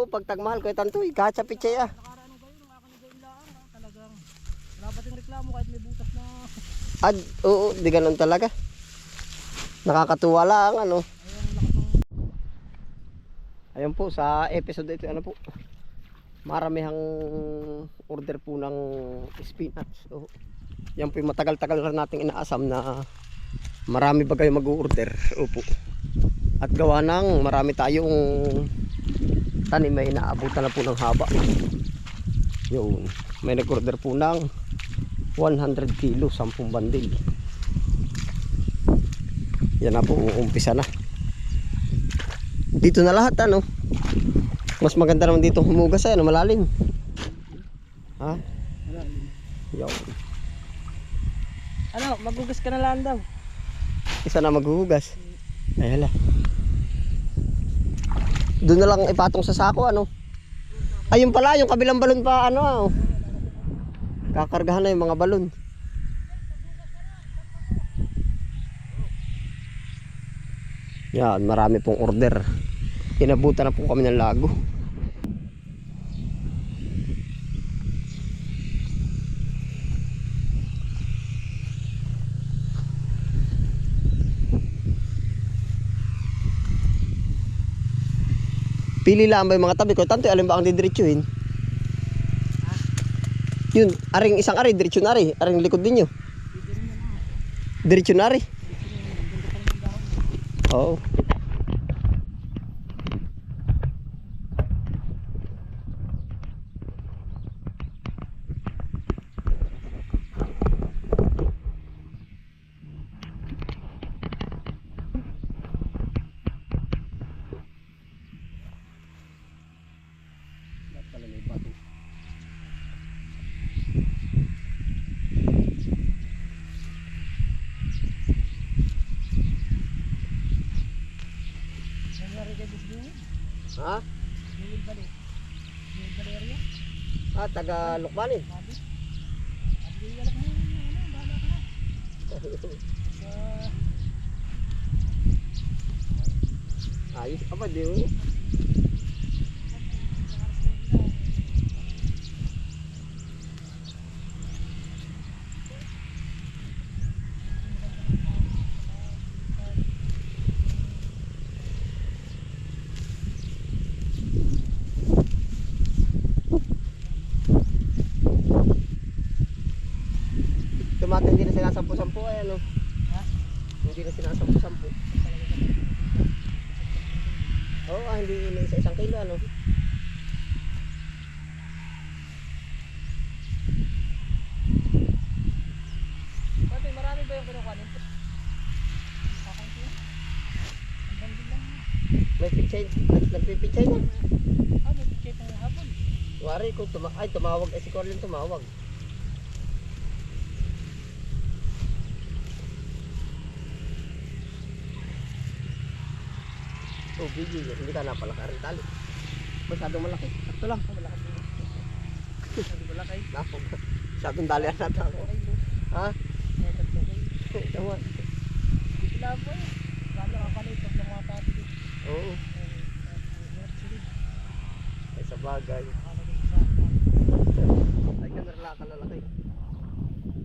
Oo, pag tagmahal ko itantoy, kahit sa pichay ah. Nakaraan kayo, nung akin na ilaan, talagang wala pa din reklamo kahit may butas na. Oo, di ganun talaga. Nakakatuwa lang ano. Ayun po sa episode ito ano po. Maramihang order po ng spinach. So, yan po yung matagal-tagal na nating inaasam na marami ba kayo mag-order. Opo. At gawa ng marami tayong tanim, may inaabutan na po ng haba. Yun. May nag-order po ng 100 kilo, 10 bandil. Yan na po, umpisa na. Dito na lahat ano. Mas maganda naman dito humugas ay ano, malalim. Ha? Malalim. Yo. Ano, maghugas ka na lang daw. Isa na maghuhugas. Ay hala. Doon na lang ipatong sa sako ano. Ayun pala, yung kabilang balon pa ano. Oh. Kakargahan na yung mga balon. Yan, marami pong order. Inabutan na po kami ng lago. Pili lang ba yung mga tabi ko? Tanto alam ba ang didiretsuhin? Yun, aring isang ari, diretso na ari. Aring likod ninyo. Diretso na ari. Oo. Ha? Ah, taga Lukbanin. Ayos apa dia? Tumata hindi na sinasampu-sampu ay ano. Ha? Hindi na sinasampu-sampu. Oo, hindi na isa-isang kilo ano. Pati marami ba yung kinukuha nito? May pichay, nagpipichay na. May pichay pang hapon. Wari ko tumawag si Corlin tumawag. Oh, bigay yun. Hindi ka napalakarin tali. Masyadong malaki. Sakto lang. Malaki. Masyadong malaki. Napog. Masyadong dalian natin ako. Ha? Ewan. Dito lang po eh. Gano'n kapalit pag lang mga pati. Oo. Ay sa bagay. Ay kamera ka lalaki.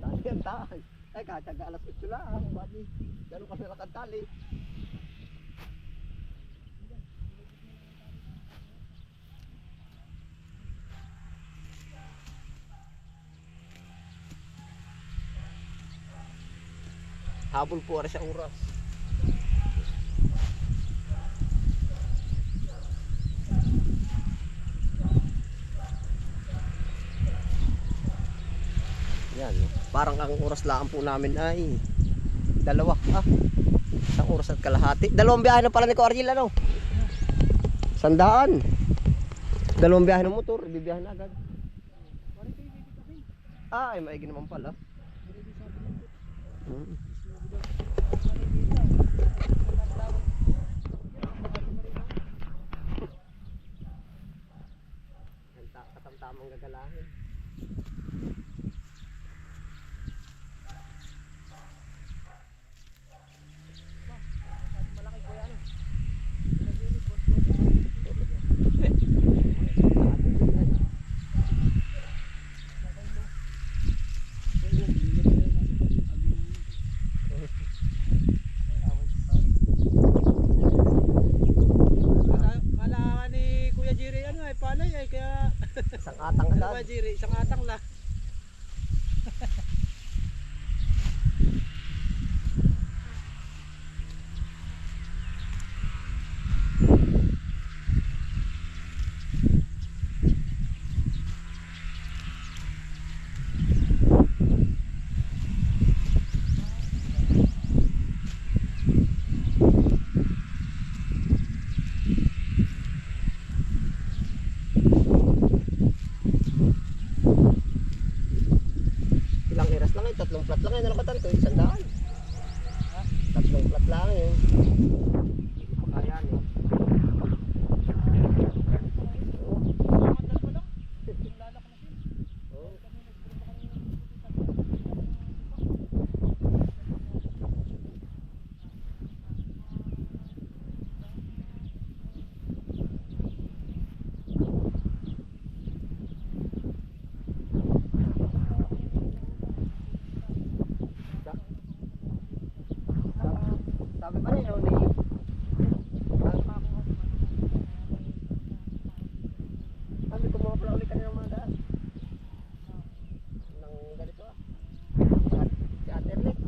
Tali ang tahay. Ay kataga alas 8 lang. Babi. Gano'n ka nalakad tali. Habol po ara sa oras. Yan, parang ang oras lang po namin ay dalawa. Isang oras at kalahati. Dalawang biyahe na pala ni Ko Ariel ano? 100. Dalawang biyahe ng motor, bibiyahe na agad. Ay maigi naman pala. Katamtamang gagalahin. Malaki po yan. Kuya Jerry ano ay palay ay kaya Isang atang ano ba agad. Jerry, isang atang la. Ilang iras lang yun, 3 plat lang yun. Ano ka tanto? 100. Ha? 3 plat lang yun. Hindi ko pa kaya eh. Mandal pa lang. Lalak na siya. Oo. Kami nagpunta kami Sabi pa rin, no, ni... Sabi ko mga pala ulit kanina mga daan. Nang ganito ah. Si Ate Erlik.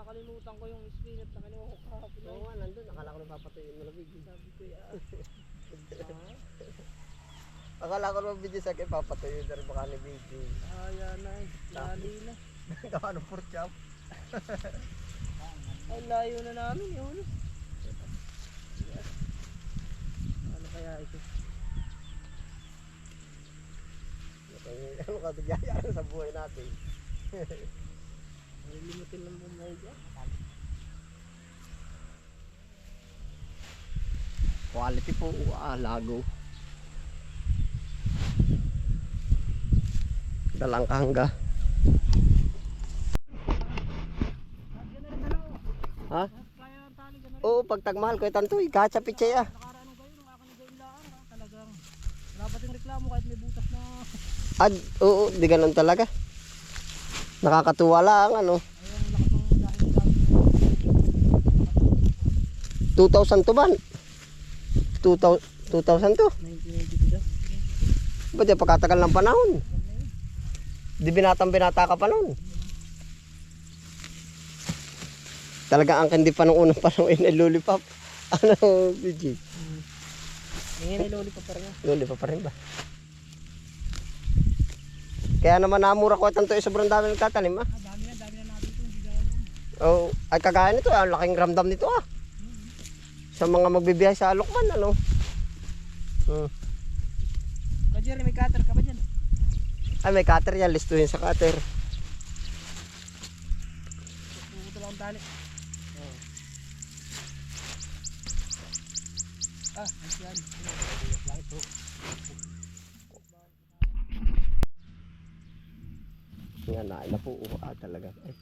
nakakalimutan ko yung spinach na kinuha ko kahapon. Oo nga, nandun. Akala ko napapatuyin mo na video. Sabi ko ya. Akala ko naman video sa akin papatuyin na rin baka ni video. Ayan na eh. Lali na. Gawa ng pork chop. Ay layo na namin yun. Ano kaya ito? Ano ka bigyan sa buhay natin? Nalilimutin lang bumay dyan. Quality po, lago. Dalang kahangga. Ha? Kaya ang tali ka na rin. Oo, pag tagmahal ko itantoy, kahit sa pitsay ah. Nakaraan kayo nung akin na gayon laan. Talagang wala pa ting reklamo kahit may butas na. Oo, di ganun talaga. Nakakatuwa lang, ano. Ayun lakas ng dahil 2,000 to ban? 2,000 to? 1982 daw. Ba't yung pagkatagal ng panahon? Di binata ka pa noon. Talaga ang hindi pa nung unang panahon ay lollipop. Ano, BG? Ngayon ay loli pa rin. Lollipop pa rin ba? Kaya naman namura ko tanto sobrang dami nagtatanim ah. Dami na natin ito. Hindi dahil Oh, ay kagaya nito, ang laking ramdam nito ah. Sa mga magbibiyahe sa Alokman, ano? Jerry, may cutter ka ba dyan? Ay, may cutter yan, listuhin sa cutter. Puto lang ang tali. Ayos yan. Lang ito. Yan na po talaga. Ay.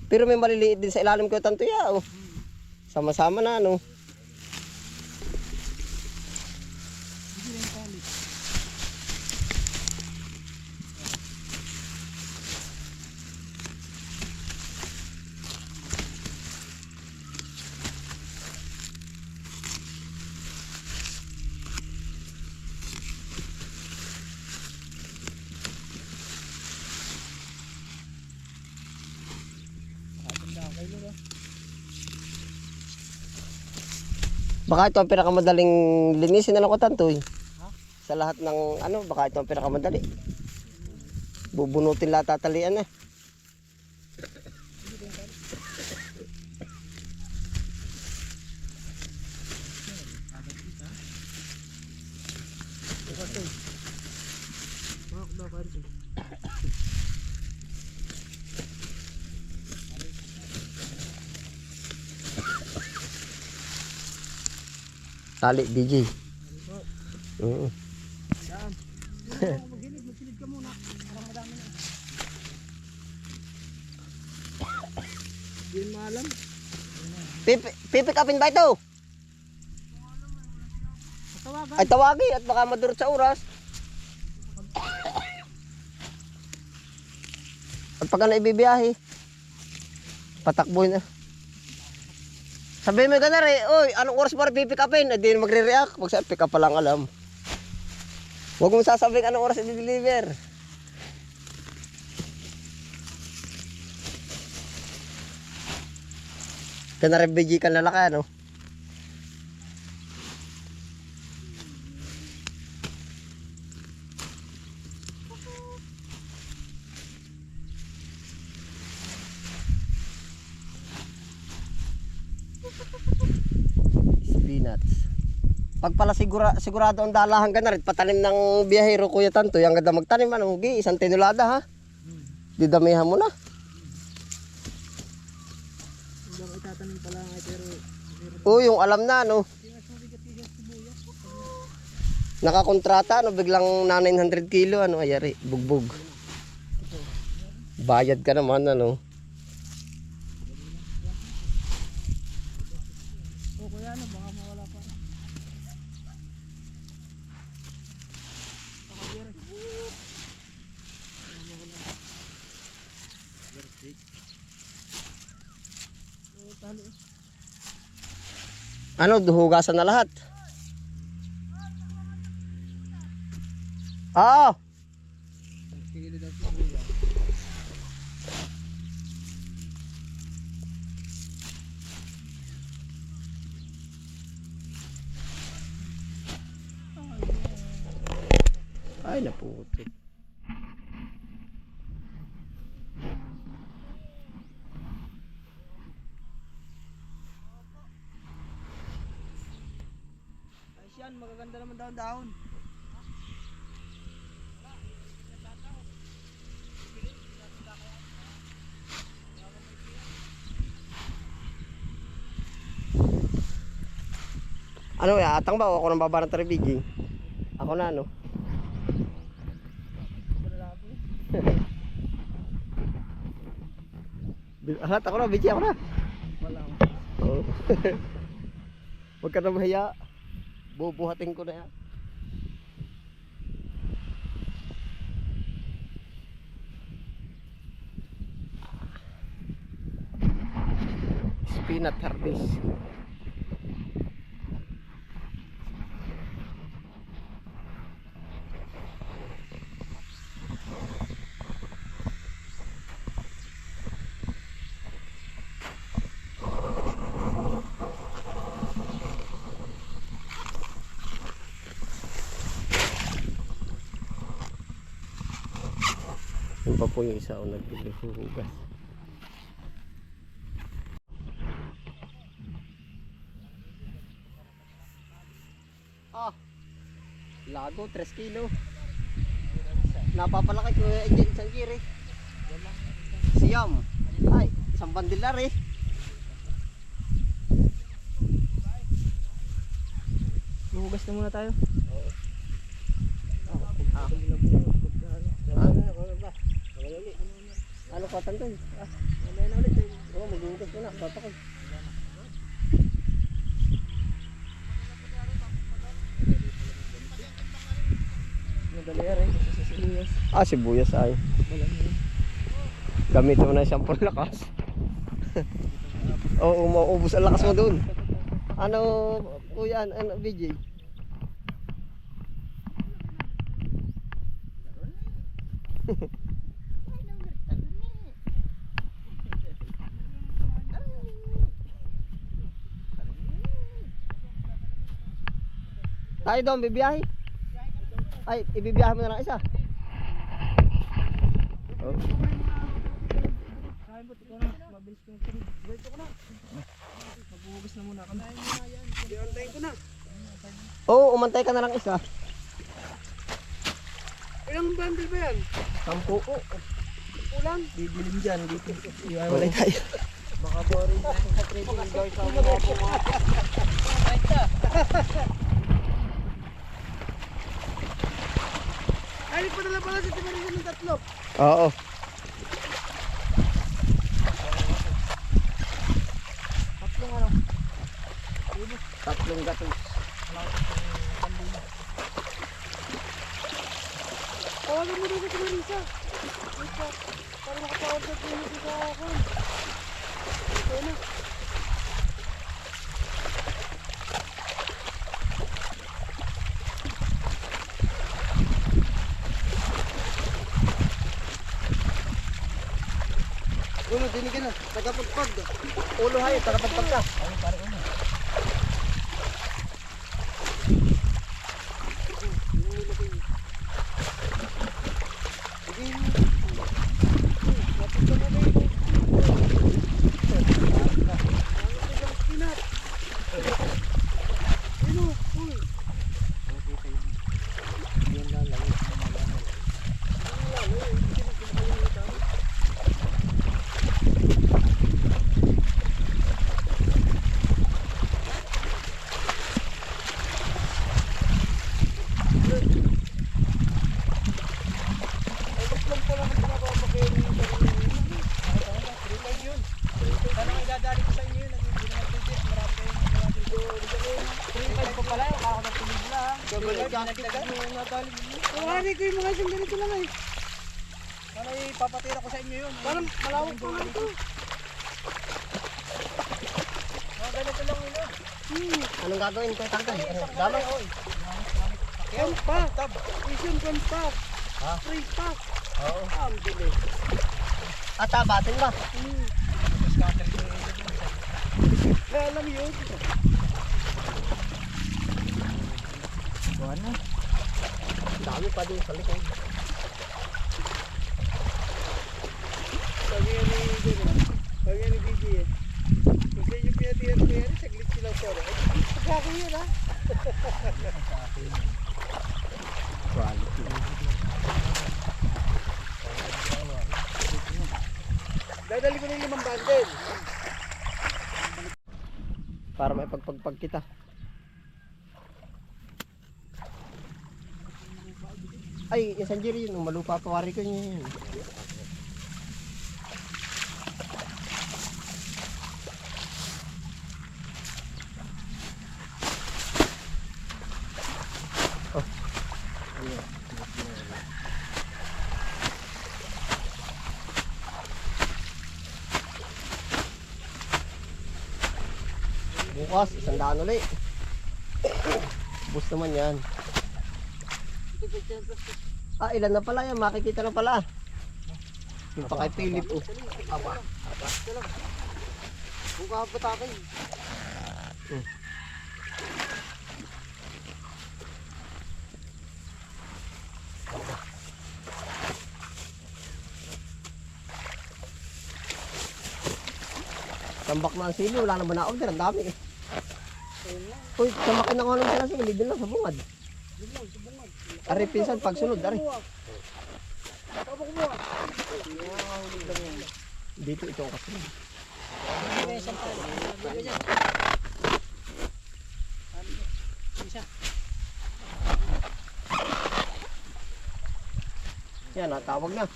Pero may maliliit din sa ilalim ko tanto ya oh. Sama-sama na ano. Hindi rin tali. Baka ito ang pinakamadaling linisin na ng kotantoy. Ha? Sa lahat ng ano, baka ito ang pinakamadali. Bubunutin lahat tatalian na. Tali, BG. Oo. Saan? Magsilid ka muna. Parang madami na. Hindi mo alam. Pipick upin ba ito? Tawagan. Ay tawagin at baka madurot sa oras. At pag ano ibibiyahe, patakboy na. Sabi mo gana rin, oy, anong oras mo rin pipick upin? Hindi magre-react. Pag sa pick up pa lang alam. Huwag mong sasabihin anong oras i-deliver. Kaya na rin BG ka lalaki, ano? Spinach. Pag pala sigurado ang dalahan ka na rin, patanim ng biyahero Kuya Tantoy, ang ganda magtanim, ano, isang tinulada ha. Didamihan mo na. Ibang itatanim pala nga pero Oo, yung alam na, no. Nakakontrata, no, biglang na 900 kilo, ano, ayari, bugbog. Bayad ka naman, ano. o kaya ano baka mawala pa. Ano, hugasan na lahat. Oo. Kilo daw si Kuya. Ay, naputik. Ayos yan, magaganda naman dahon-dahon. Ano, atang ba o ako nang baba ng tribiging? Ako na, ano. Alat, ako na, BG, ako na. Wala ako. Oo. Huwag ka na mahiya. Bubuhatin ko na yan. Spinach harvest. Yun pa po yung isa o naghuhugas. Ah, lago, 3 kilo. Napapalaki ko yung isang kiri. Siyam. Ay, isang bandilar eh. Luhugas na muna tayo. Ano pa tantoy? Mamaya na ulit. Oo, maghuhugas ko na. Papakot. Madali rin sa sibuyas. Ah, sibuyas ay. Wala na yun. Gamitin mo na siyang lakas. Oo, mauubos ang lakas mo doon. Ano, kuya, ano, BJ? Tayo doon, bibiyahe. Ay, ibibiyahe mo na lang isa. Oh. Kain ba't ikaw na? Mabilis ko yung tubig. Dito ko na. Maghuhugas na muna kami. Iantayin ko na. Oo, umantay ka na lang isa. Ilang bundle ba yan? 10. Ulang? Bibilim dyan. Dito. Walay tayo. Baka boring sa trading guys. Sa mga ay, nagpadala pala si Timarisa ng 3. Oo. Tatlong ano? 3 gatos. Tawagan mo daw si Timarisa. Para makapawag sa dito sa ako. Ito na. Ulo, dinigan na. Tagapagpag. Ulo hayo, tagapagpag ka. Ay, pare ulo. Wari ko yung mga isang ganito lang eh. Para ipapatira ko sa inyo yun. Parang malawak pa nga ito. Mga ganito lang yun. Anong gagawin ko tangkay? Damay. Kampa. Isun kampa. Ha? Free pack. Oo. Ang bilis. At tabatin ba? Kaya alam yun. Buwan na. Dami pa din sa likod. Sabi nga ni Jero. Sabi nga ni BJ eh. Kasi yung pinatira ko yan, saglit silang soro. Pagkako yun ha. Quality. Dadali ko na yung 5 bundle. Para may pagpagpag kita. Ay, isang jiri yun. Malupa pa wari ko niya yun. Oh. Bukas, 100 ulit. Bus naman yan. Ah, ilan na pala yan? Makikita na pala. Yung pa kay Philip. Oh. Aba. Kung kapatakin. Tambak na ang sili. Wala na ba na-order? Ang dami eh. Uy, samakin na nga lang sila sili. Doon lang sa bungad. Ari, pinsan, pagsunod. Ari. Dito ito ang kasunod. Yan, natawag na.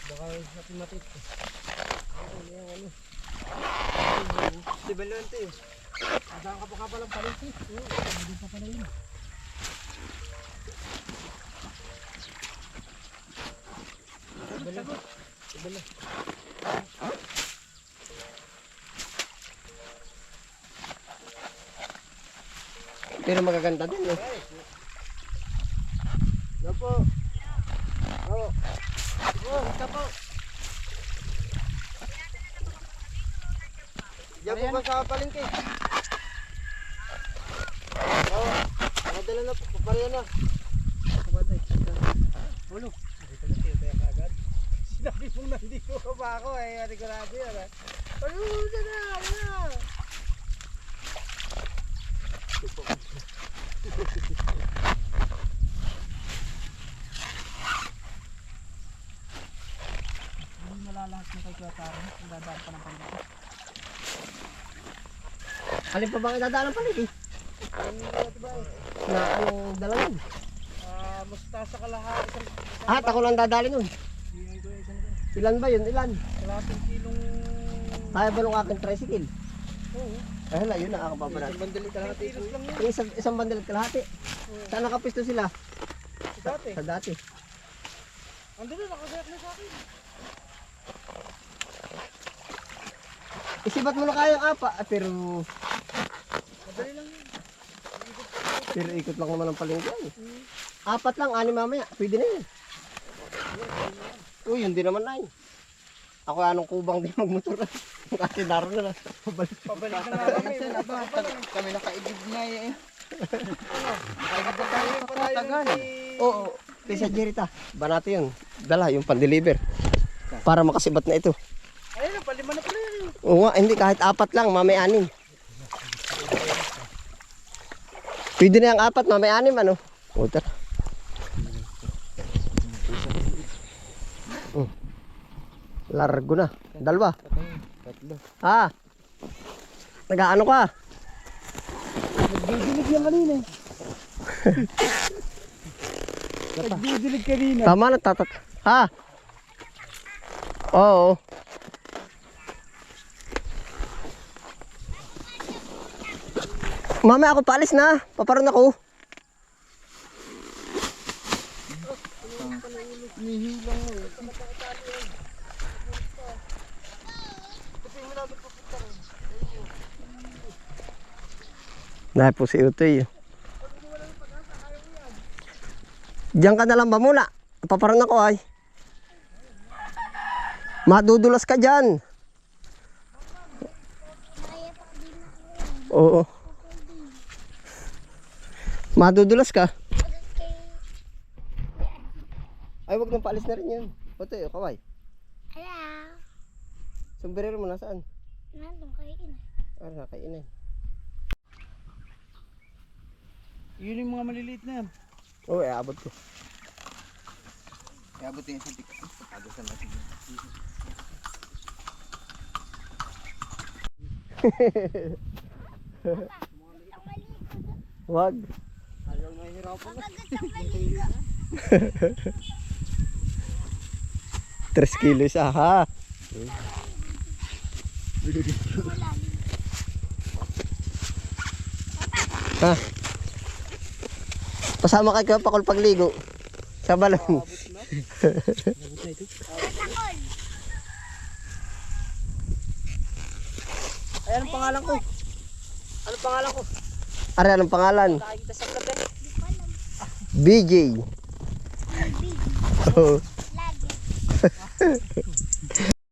Baka natin matit. Si Balonte. Adaan ka pa palang paliti. Hindi pa pala yun. Bala. Pero magaganda din eh. Dapo. Oh. Oh, dapo. Diyan po ba sa palengke? Oo. Nakadala na po. Papareha na. Ulo. Dito na tayo kaya kagad. Sinabi mong nandito ka ba ako eh. Sigurado yan eh. Ano na? Ano na? Hindi malalahat ng kay Kuwataro. Ang dadaan pa ng pangdito. Alin pa bang idadaan ng palig eh? Na anong dala nun? Mustasa kalahati. Ah, ako lang dadali nun. Ilan ba yun? Ilan? Kalahating kilong... Kaya ba nung aking tricycle? Oo. Ay hala, yun na ako paparat. Isang bandali kalahati. Kilos lang yun. Isang bandel at kalahati. Saan nakapisto sila? Dati. Sa dati. Andun na, nakagayak na sa akin. Isibat mo na kayang apa. Pero Madali lang yun. pero ikot lang naman ang palengke yan. 4 lang, 6 mamaya. Pwede na yun. Uy, yun din naman na yun. Ako anong kubang din magmotor na. Kasi naroon na lang. Pabalik. Pabalik na nga kami. Kami nakaigib na eh. Nakaigib na tayo. Patagan. Oo. Kaysa Jerita. Banati yun. Dala yung pan-deliver. Para makasibat na ito. Ayun, palima na pala yun. Oo nga, hindi. Kahit 4 lang, mamaya 6. Pwede na yung 4, mamaya 6 ano. O, tara. Largo na. 2. Tatlo. Ha? Nag-ano ka? Nagdidilig yan kanina. Nagdidilig kanina. Tama na, tatat. Ha? Oo. Mamaya ako paalis na. Paparoon ako. Nihilang mo. Dahil po si Utoy. Diyan ka na lang ba muna? Paparoon ako ay. Madudulas ka dyan. Oo. Madudulas ka. Ay, wag nang paalis na rin yun. Utoy, kaway. Hello. Sombrero mo nasaan? Nandun kayo ina. Ah, nakainay. Yun yung mga maliliit na yan. Oo, abot ko. Kaya buti yung sintik. Pagod sa natin. Wag. Ayaw nahihirapan na. Pagod ang maligo. 3 kilos ha. Ha? Pasama kay Kapakol pagligo sa balon. Ay, anong pangalan ko? Anong pangalan ko? Are, anong pangalan? Nakikita sa vlog eh. BJ. Oh. Lagi.